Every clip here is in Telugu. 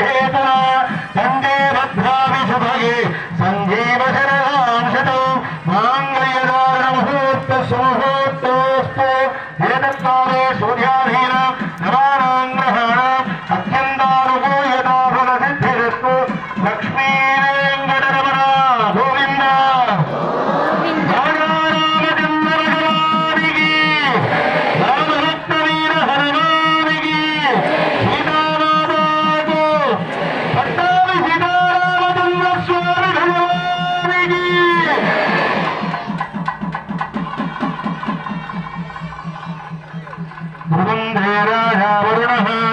हेतुना वन्दे भद्राभिषुभगे सञ्जीवशरणांशतो माङ्गल्यदारणमुहूर्तसुमुहूर्तोऽस्तु एतत्काले सूर्याधीन नवानां ग्रहाणाम् अत्यन्तानुकूल्यताफलसिद्धिरस्तु लक्ष्मी वेङ्कटरमण गोविन्द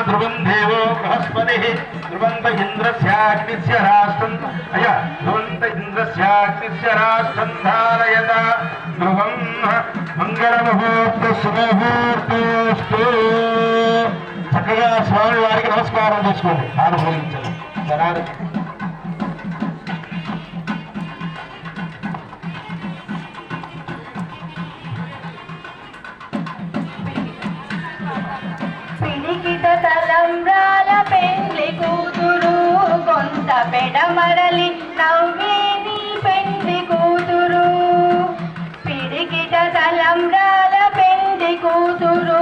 ध्रुवं देवो बृहस्पतिः ध्रुवन्त इन्द्रस्याग्निस्य राष्ट्रम् ध्रुवन्त इन्द्रस्याग्निस्य राष्ट्रं धारयता ध्रुवं మంగళముహూర్తసుముహూర్తోస్తు చక్కగా స్వామి వారికి నమస్కారం చేసుకోండి ఆనుభవించండి జనాలు తలంబ్రాల పెండ్లి కూతురు కొంత పెడమరలి నవ్వేని పెండ్లి కూతురు పిడికిట తలంబ్రాల పెండ్లి కూతురు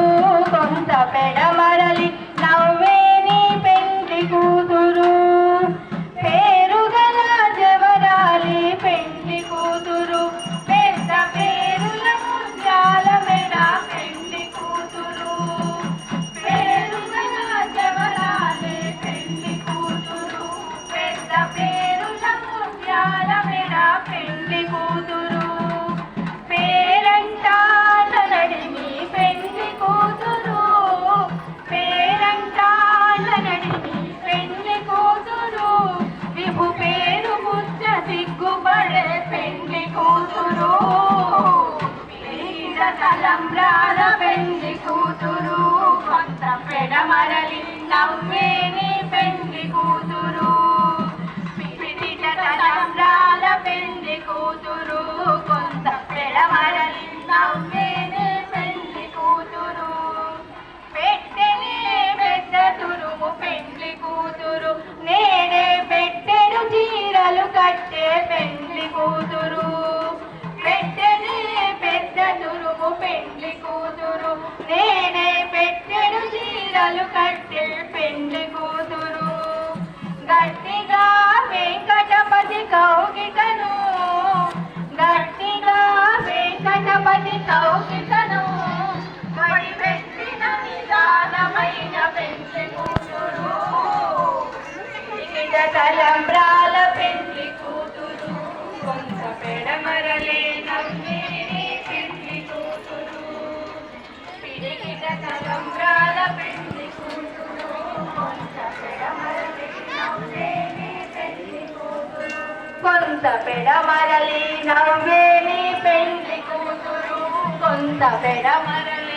కొంత పెడమరలి నవ్వేని పెండ్లి కూతురు పేరుగల జవరాలి పెండ్లి కూతురు పెద్ద పేరుల ముత్యాల మెడ పెండ్లి కూతురు పెండ్లి కూతురు పేరంటాల నడిమి పెండ్లి కూతురు పేరంటాల నడిమి పెండ్లి కూతురు విభు పేరు ముచ్చ సిగ్గుపడే పెండ్లి కూతురు తలంబ్రాల పెండ్లి కూతురు కొంత పెడమరలి నవ్వేని పెండ్లి కూతురు తలంబ్రాల పెండ్లి కూతురు కొంత పెడమరలి నవ్వేని పెండ్లి కూతురు పెట్టెనే పెద్ద తురుము పెండ్లి కూతురు నేనే పెట్టెడు చీరలు కట్టే పెండ్లి కూతురు పెట్టెనే పెద్ద తురుము పెండ్లి కూతురు నేనే పెట్టెడు చీరలు కట్టే పెండ్లి కూతురు గట్టిగా వెంకటపతి కౌగిటను గట్టిగా వెంకటపతి కౌగిటను పెట్టిన నిదానమైన పెండ్లి కూతురు తలంబ్రాల పెండ్లి కూతురు కొంత పెడమరలే నవ్వేని పెండ్లి కూతురు పిడికిట తలంబ్రాల పెండ్లి కూతురు కొంత పెడమరలే కొంత పెడమరలి నవ్వేని పెండ్లి కూతురు కొంత పెడమరలి